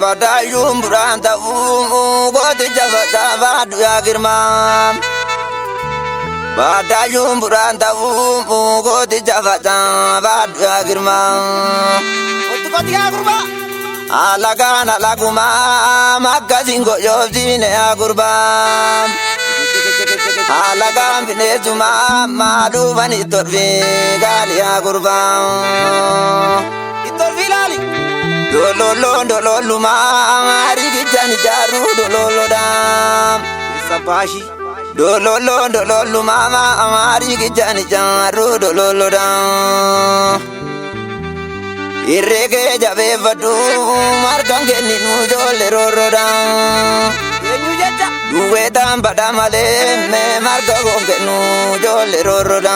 badayum buranta goti jafata badu ya girma badayum buranta goti jafata badu ya girma goti ya girma alagana laguma magazingo yovdine ya gurba alagam binezuma madu bani torvi gali ya gurba itorvi lali dololo ma arigi jani jaru dololo dam sapashi dololo ma arigi jani jaru dololo dam irrege jabe vadu margange ninu jole roroda yenyu jetta duwe dam badamale me margange nu jole roroda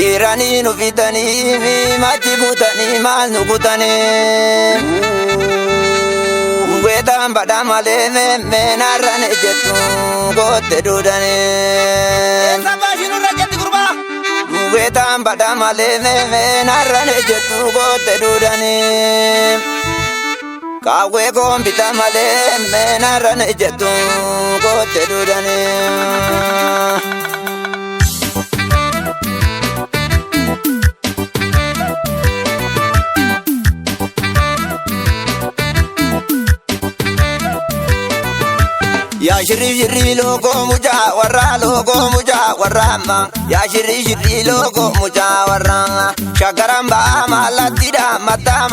irani no vitani mi mati butani manu butani duwe dam badamale me narane jettu gote dudane sabashi nu rajetti kurba Wetan badamale me narane jetu gote dudani kawe gombita male me narane jetu gote dudani Ya shiri logo muja warra ma ya shiri logo muja warra shagaramba malatida mata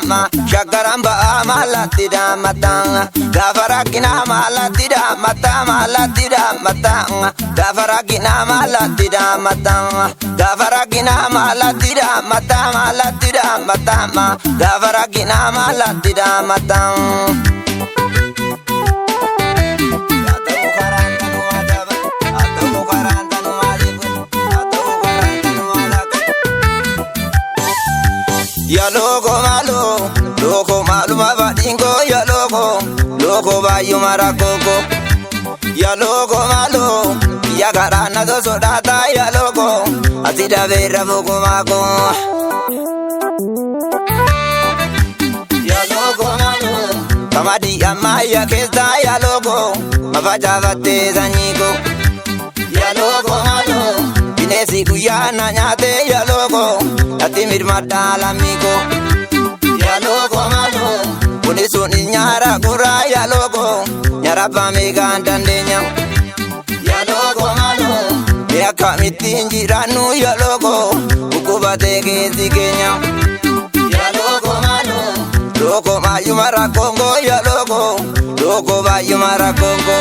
ma shagaramba malatida mata gafarakina malatida mata gafarakina malatida mata gafarakina malatida mata gafarakina malatida mata Ya logo malu mavadingo ya logo bayu marakoko ya logo malu ya garana do sodata ya logo asida vera fogo mako ya logo malu kamadi amaya kesta ya logo mafaja vate zaniko ya logo malu binesi kuyana nyate ya logo Atimir madala miko ya logo malo Unisuni nyara kura ya logo Nyara pamiga ndandenya ya logo malo Ya kamitinji ranu ya logo Ukubate kezi Kenya ya logo malo Logo mayu mara Kongo ya logo Logo bayu mara Kongo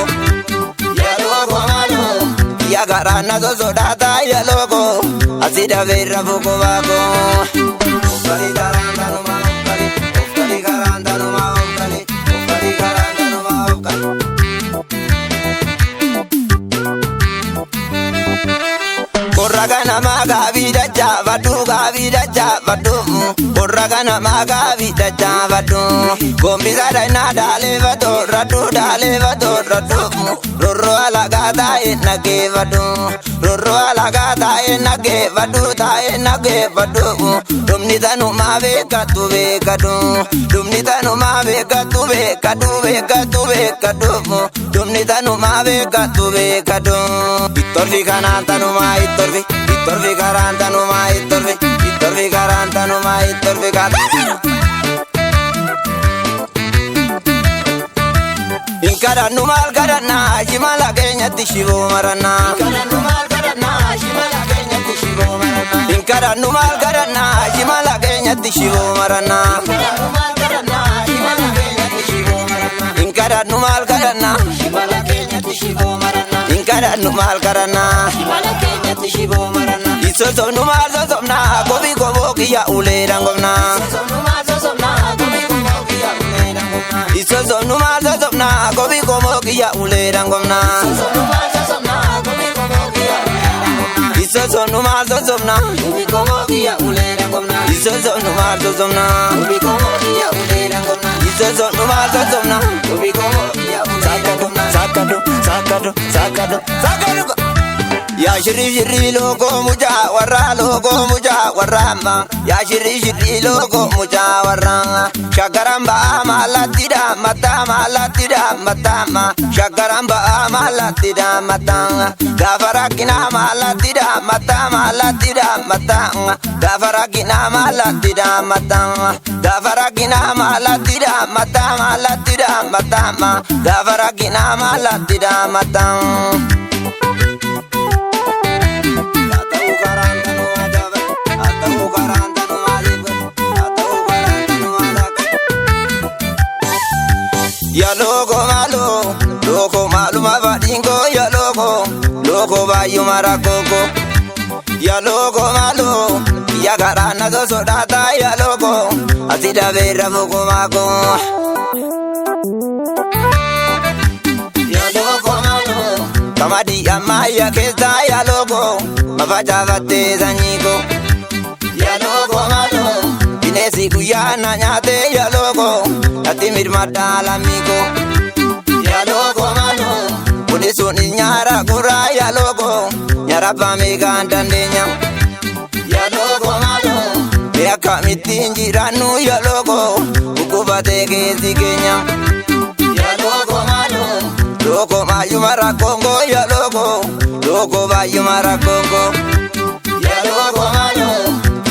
ya logo malo Ya garana do sodata ya logo Asida vera fuko wako Ufali garanda numa ufali Ufali garanda numa ufali Ufali garanda numa ufali Korragana maga vida javadu Korragana maga vida javadu Gombiza daina dale vado radu Rorro alagata enage vadu Rorro alagata enage vadu Dumnita no mave katu vekadu Dumnita no mave katu vekadu Dumnita no mave katu vekadu Itorvi kananta no ma itorvi garanta no ma itorvi garanta no ma itorvi garanta Inkara numal garana shimala kenya tishivo marana Inkara numal garana shimala kenya tishivo marana Inkara numal garana shimala kenya tishivo marana Inkara numal garana shimala kenya tishivo marana Isoso numal sosomna gobi gobo kiya ule rangomna Isoso numal sosomna gobi gobo kiya ule rangomna Isoso numal sosomna gobi gobo kiya ule rangomna Isoso numal sosomna gobi gobo kiya ule rangomna Isoso numal sosomna gobi gobo kiya ule rangomna Sakado Ya shiri logo muja warra ma. Ya shiri logo muja warra. Shagaramba malatida matama. Shagaramba malatida matanga. Gafarakina malatida matama. Gafarakina malatida matama. Gafarakina malatida matama. Gafarakina malatida matanga. Ya logo malu mavadingo ya logo bayu marakoko ya logo malu ya garana do sodata ya logo asida vera moko mako ya logo malu kamadi amaya kesta ya logo mafaja vate zanyiko ya logo malu binesi kuyana nyate ya logo ati mirmada amigo ya logo mano unisuni nyara kura ya logo nyara pamega ndandenya ya logo mano ya kamitinji ranu ya logo ukubate kezi Kenya ya logo mano logo mayu mara Kongo ya logo bayu mara Kongo ya logo mano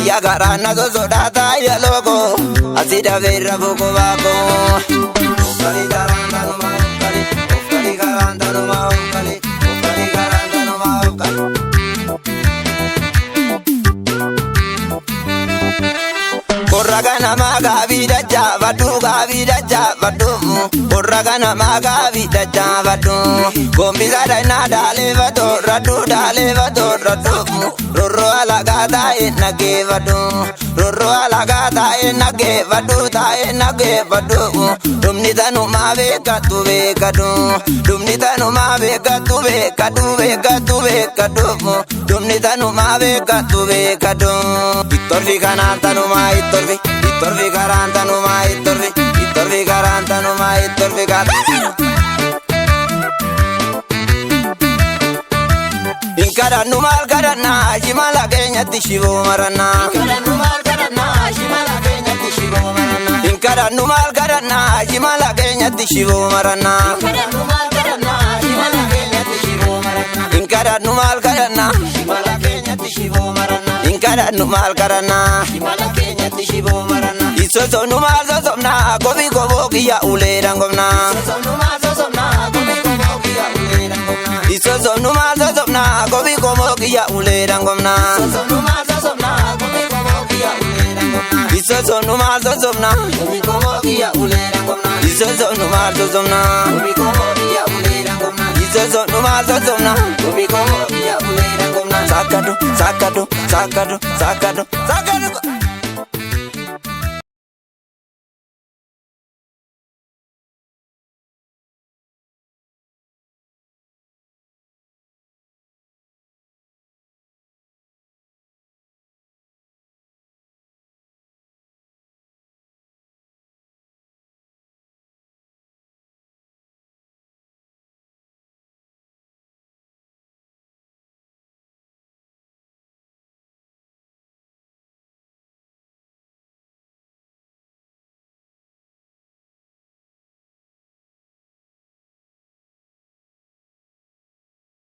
ya garana zozo data ya logo asida vera boko bako ofali garanda no ma ofali garanda no ma ofali garanda no ma ofali Korragana maga vida javadu Korragana maga vida javadu Kombiza daina dale vado radu Roro alagada enage vadu Dumnita no mave katu Dumnita no mave katu Dumnita no mave katu Ittorvi garanta no ma Ittorvi garanta no ma Ittorvi garanta no ma Ittorvi garanta Inkara numal garana Shimala Kenya tishivo marana Inkara numal garana Shimala Kenya tishivo marana Inkara numal garana Shimala Kenya tishivo marana Inkara numal garana Shimala Kenya tishivo marana Isoso numal sosomna Gobi gobokia ulera ngomna Isoso numal sosomna Gobi gobokia ulera ngomna Isoso numal sosomna Gobi gobokia ulera ngomna Isoso numal sosomna Gobi gobokia ulera ngomna Isoso numal sosomna Gobi gobokia ulera ngomna Sakado